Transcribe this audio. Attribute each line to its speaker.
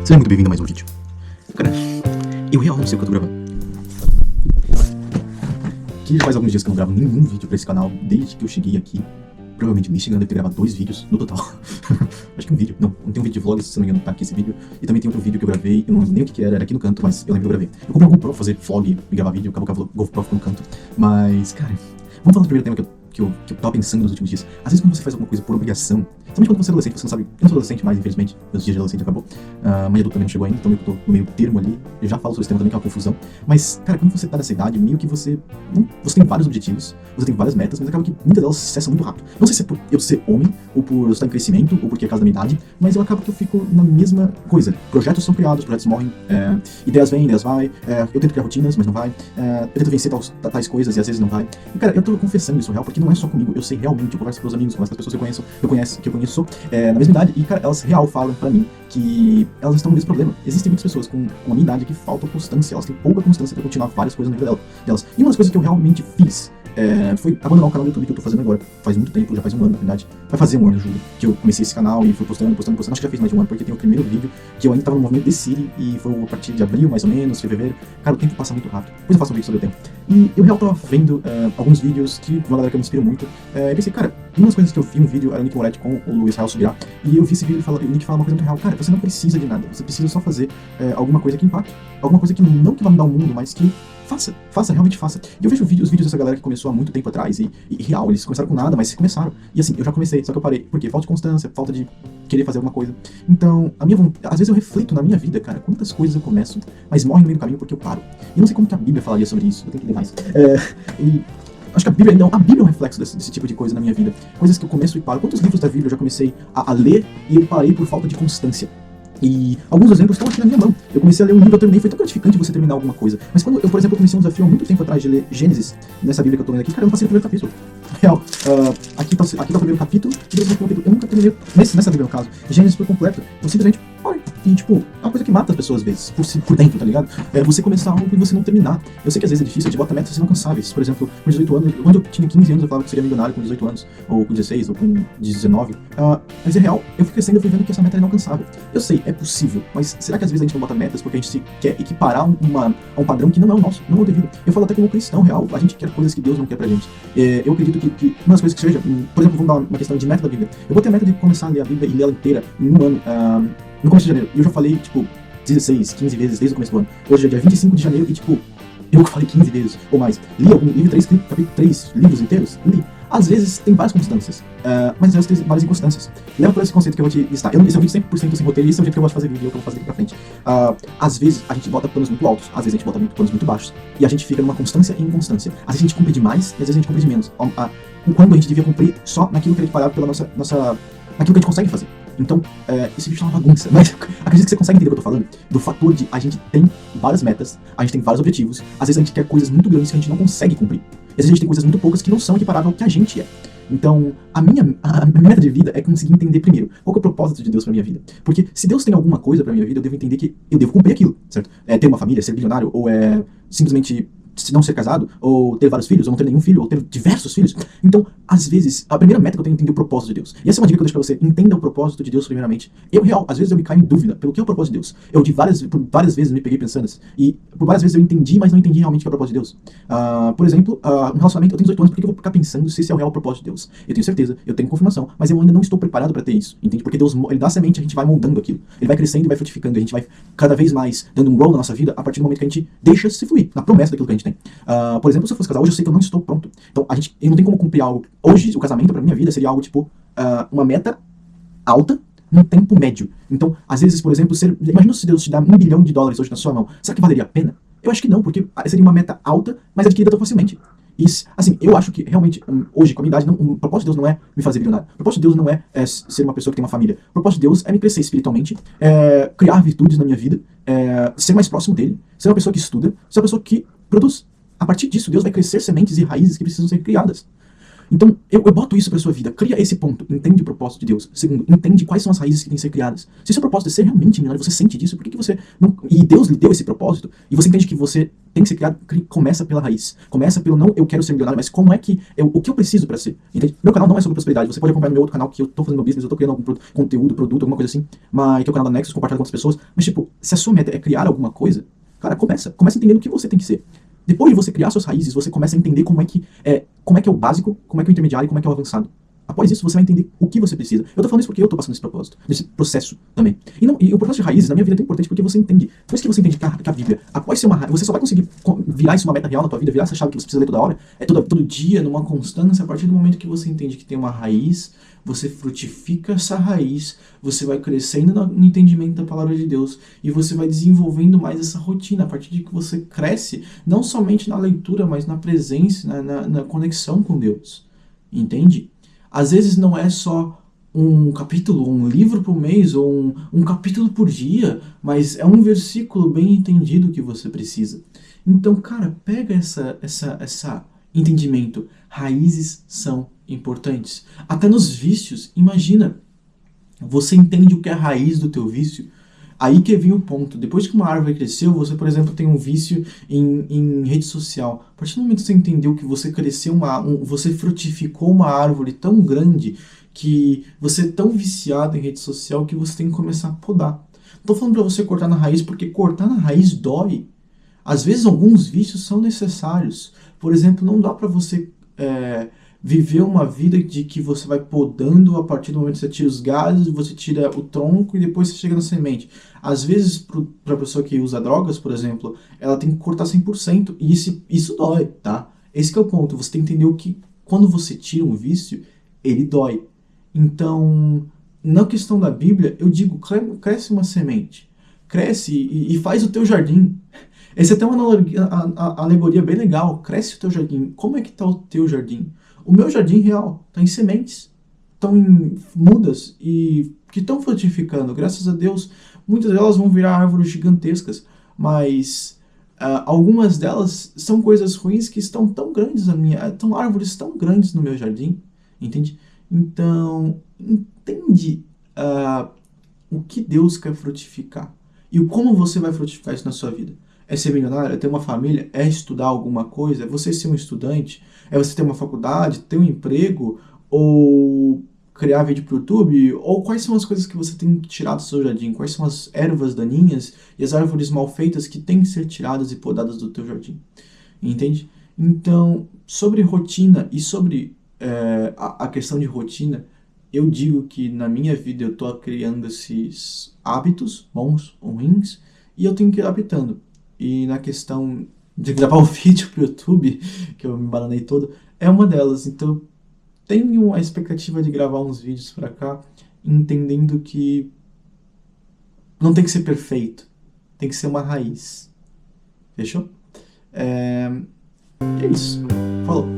Speaker 1: Seja muito bem-vindo a mais um vídeo. Cara, eu real não sei o que eu tô gravando. Que já faz alguns dias que eu não gravo nenhum vídeo pra esse canal, desde que eu cheguei aqui. Provavelmente me chegando, deve ter gravado 2 vídeos no total. Acho que um vídeo. Não tem um vídeo de vlogs, se não me engano, tá aqui esse vídeo. E também tem outro vídeo que eu gravei, eu não lembro nem o que era aqui no canto, mas eu lembro que eu gravei. Eu comprei algum Pro pra fazer vlog e gravar vídeo, acabou que a GoPro ficou no canto. Mas, cara, vamos falar do primeiro tema que eu tava pensando nos últimos dias. Às vezes quando você faz alguma coisa por obrigação, principalmente quando você é adolescente, você não sabe. Eu não sou adolescente mais, infelizmente. Meus dias de adolescente acabou. Mas adulto também não chegou ainda, então eu tô no meio termo ali. Eu já falo sobre esse tema também, que é uma confusão. Mas, cara, quando você tá nessa idade, meio que você tem vários objetivos, você tem várias metas, mas acaba que muitas delas cessam muito rápido. Não sei se é por eu ser homem, ou por eu estar em crescimento, ou porque é a causa da minha idade, mas eu acabo que eu fico na mesma coisa. Projetos são criados, projetos morrem, ideias vêm, ideias vai, eu tento criar rotinas, mas não vai, eu tento vencer tais coisas e às vezes não vai. E, cara, eu tô confessando isso real, porque não é só comigo, eu sei realmente, eu converso com os amigos, converso com as pessoas que eu conheço na mesma idade, e, cara, elas real falam pra mim que elas estão no mesmo problema. Existem muitas pessoas com a minha idade que faltam constância, elas têm pouca constância pra continuar várias coisas na vida delas. E uma das coisas que eu realmente fiz foi abandonar o canal do YouTube que eu tô fazendo agora. Faz muito tempo, já faz um ano, na verdade. Vai fazer um ano, juro, que eu comecei esse canal e fui postando. Acho que já fez mais de um ano, porque tem o primeiro vídeo que eu ainda tava no movimento de Siri, e foi a partir de abril, mais ou menos, fevereiro. Cara, o tempo passa muito rápido. Depois eu faço um vídeo sobre o tempo. E eu real tava vendo alguns vídeos que uma galera que eu me inspiro muito. E pensei, cara, uma das coisas que eu vi um vídeo era o Nick Moretti com o Israel Subirá. E eu vi esse vídeo e o Nick fala uma coisa muito real. Cara, você não precisa de nada. Você precisa só fazer alguma coisa que impacte. Alguma coisa que não que vai mudar o mundo, mas que realmente faça. E eu vejo os vídeos dessa galera que começou há muito tempo atrás, e real, eles começaram com nada, mas começaram. E assim, eu já comecei, só que eu parei. Por quê? Falta de constância, falta de querer fazer alguma coisa. Então, às vezes eu reflito na minha vida, cara, quantas coisas eu começo, mas morrem no meio do caminho porque eu paro. E eu não sei como que a Bíblia falaria sobre isso, eu tenho que ler mais. E acho que a Bíblia é um reflexo desse tipo de coisa na minha vida. Coisas que eu começo e paro. Quantos livros da Bíblia eu já comecei a ler e eu parei por falta de constância? E alguns exemplos estão aqui na minha mão. Eu comecei a ler um livro, eu terminei, foi tão gratificante você terminar alguma coisa. Mas quando eu, por exemplo, comecei um desafio há muito tempo atrás de ler Gênesis, nessa Bíblia que eu tô lendo aqui, cara, eu não passei no primeiro capítulo. Real, aqui tá o primeiro capítulo, eu nunca terminei, nessa Bíblia no caso, Gênesis por completo. Eu simplesmente parei. E tipo, é uma coisa que mata as pessoas às vezes, por dentro, tá ligado? Você começar algo e você não terminar. Eu sei que às vezes é difícil, a gente bota metas inalcançáveis. Por exemplo, com 18 anos, quando eu tinha 15 anos, eu falava que seria milionário com 18 anos, ou com 16, ou com 19. Mas é real, eu fui crescendo e fui vendo que essa meta é inalcançável. Eu sei, é possível, mas será que às vezes a gente não bota metas porque a gente quer equiparar a um padrão que não é o nosso, não é o devido? Eu falo até como cristão real, a gente quer coisas que Deus não quer pra gente. Eu acredito que uma das coisas que seja, por exemplo, vamos dar uma questão de meta da Bíblia. Eu botei a meta de começar a ler a Bíblia e ler ela inteira em um ano, no começo de janeiro. E eu já falei, tipo, 16, 15 vezes desde o começo do ano. Hoje é dia 25 de janeiro e, tipo, eu falei 15 vezes ou mais. Li algum livro, 3 livros inteiros? Li. Às vezes tem várias constâncias, mas às vezes tem várias inconstâncias. Leva por esse conceito que eu vou te listar. Esse é um vídeo 100% sem roteiro, e esse é o jeito que eu gosto de fazer vídeo, que eu vou fazer daqui pra frente. Às vezes a gente bota planos muito altos, às vezes a gente bota planos muito baixos, e a gente fica numa constância e inconstância. Às vezes a gente cumpre demais, e às vezes a gente cumpre de menos. Quando a gente devia cumprir só naquilo que ele parava pela naquilo que a gente consegue fazer. Então, esse vídeo é uma bagunça, mas acredito que você consegue entender o que eu tô falando. Do fator de a gente tem várias metas, a gente tem vários objetivos, às vezes a gente quer coisas muito grandes que a gente não consegue cumprir. Às vezes a gente tem coisas muito poucas que não são equiparáveis ao que a gente é. Então, a minha meta de vida é conseguir entender primeiro qual que é o propósito de Deus pra minha vida. Porque se Deus tem alguma coisa pra minha vida, eu devo entender que eu devo cumprir aquilo, certo? Ter uma família, ser bilionário, ou simplesmente se não ser casado, ou ter vários filhos, ou não ter nenhum filho, ou ter diversos filhos. Então, às vezes, a primeira meta que eu tenho é entender o propósito de Deus. E essa é uma dica que eu deixo pra você. Entenda o propósito de Deus primeiramente. Às vezes eu me caio em dúvida pelo que é o propósito de Deus. Por várias vezes me peguei pensando assim, e por várias vezes eu entendi, mas não entendi realmente o que é o propósito de Deus. Por exemplo, um relacionamento, eu tenho 18 anos, por que eu vou ficar pensando se esse é o real propósito de Deus? Eu tenho certeza, eu tenho confirmação, mas eu ainda não estou preparado pra ter isso, entende? Porque Deus, ele dá a semente, a gente vai moldando aquilo. Ele vai crescendo e vai frutificando, a gente vai cada vez mais dando um role na nossa vida a partir do momento que a gente deixa se fluir, na promessa daquilo que a gente tem. Por exemplo, se eu fosse casar hoje, eu sei que eu não estou pronto. Então, eu não tenho como cumprir algo. Hoje, o casamento pra minha vida seria algo tipo uma meta alta num tempo médio. Então, às vezes, por exemplo, imagina se Deus te dá $1 bilhão hoje na sua mão. Será que valeria a pena? Eu acho que não, porque seria uma meta alta, mas adquirida tão facilmente. Assim, eu acho que realmente, hoje, com a minha idade, o propósito de Deus não é me fazer bilionário. O propósito de Deus não é ser uma pessoa que tem uma família. O propósito de Deus é me crescer espiritualmente, criar virtudes na minha vida, ser mais próximo dele, ser uma pessoa que estuda, ser uma pessoa que produz. A partir disso, Deus vai crescer sementes e raízes que precisam ser criadas. Então, eu boto isso pra sua vida. Cria esse ponto. Entende o propósito de Deus. Segundo, entende quais são as raízes que têm que ser criadas. Se o seu propósito é ser realmente milionário, você sente disso, por que você não... E Deus lhe deu esse propósito, e você entende que você tem que ser criado, começa pela raiz. Começa pelo não eu quero ser milionário, mas como é que o que eu preciso para ser. Entende? Meu canal não é sobre prosperidade. Você pode acompanhar no meu outro canal que eu tô fazendo meu business, eu tô criando algum conteúdo, produto, alguma coisa assim, mas que é o canal da Nexus, compartilhado com outras pessoas. Mas tipo, se a sua meta é criar alguma coisa, cara, começa entendendo o que você tem que ser. Depois de você criar suas raízes, você começa a entender como é que é o básico, como é que é o intermediário e como é que é o avançado. Após isso, você vai entender o que você precisa. Eu tô falando isso porque eu tô passando esse propósito, nesse processo também. E o processo de raízes na minha vida é tão importante porque você entende. Depois que você entende que a Bíblia, após ser uma raiz, você só vai conseguir virar isso uma meta real na tua vida, virar essa chave que você precisa ler toda hora, todo dia, numa constância, a partir do momento que você entende que tem uma raiz, você frutifica essa raiz, você vai crescendo no entendimento da palavra de Deus e você vai desenvolvendo mais essa rotina. A partir de que você cresce, não somente na leitura, mas na presença, na conexão com Deus. Entende? Às vezes não é só um capítulo, um livro por mês, ou um capítulo por dia, mas é um versículo bem entendido que você precisa. Então, cara, pega essa entendimento. Raízes são importantes. Até nos vícios, imagina, você entende o que é a raiz do teu vício. Aí que vem o ponto. Depois que uma árvore cresceu, você, por exemplo, tem um vício em rede social. A partir do momento que você entendeu que você cresceu você frutificou uma árvore tão grande que você é tão viciado em rede social que você tem que começar a podar. Não tô falando para você cortar na raiz, porque cortar na raiz dói. Às vezes alguns vícios são necessários. Por exemplo, não dá para você viver uma vida de que você vai podando a partir do momento que você tira os galhos, você tira o tronco e depois você chega na semente. Às vezes, para a pessoa que usa drogas, por exemplo, ela tem que cortar 100% e isso dói, tá? Esse que é o ponto. Você tem que entender que quando você tira um vício, ele dói. Então, na questão da Bíblia, eu digo, cresce uma semente. Cresce e faz o teu jardim. Essa é até uma alegoria bem legal. Cresce o teu jardim. Como é que está o teu jardim? O meu jardim real está em sementes, estão em mudas e que estão frutificando. Graças a Deus, muitas delas vão virar árvores gigantescas, mas algumas delas são coisas ruins que estão tão grandes estão árvores tão grandes no meu jardim, entende? Então, entende o que Deus quer frutificar e como você vai frutificar isso na sua vida. É ser milionário? É ter uma família? É estudar alguma coisa? É você ser um estudante? É você ter uma faculdade? Ter um emprego? Ou criar vídeo pro YouTube? Ou quais são as coisas que você tem que tirar do seu jardim? Quais são as ervas daninhas e as árvores mal feitas que têm que ser tiradas e podadas do teu jardim? Entende? Então, sobre rotina e sobre a questão de rotina, eu digo que na minha vida eu estou criando esses hábitos, bons ou ruins, e eu tenho que ir adaptando. E na questão de gravar o vídeo pro YouTube, que eu me bananei todo, é uma delas. Então, tenho a expectativa de gravar uns vídeos pra cá, entendendo que não tem que ser perfeito, tem que ser uma raiz. Fechou? É isso. Falou.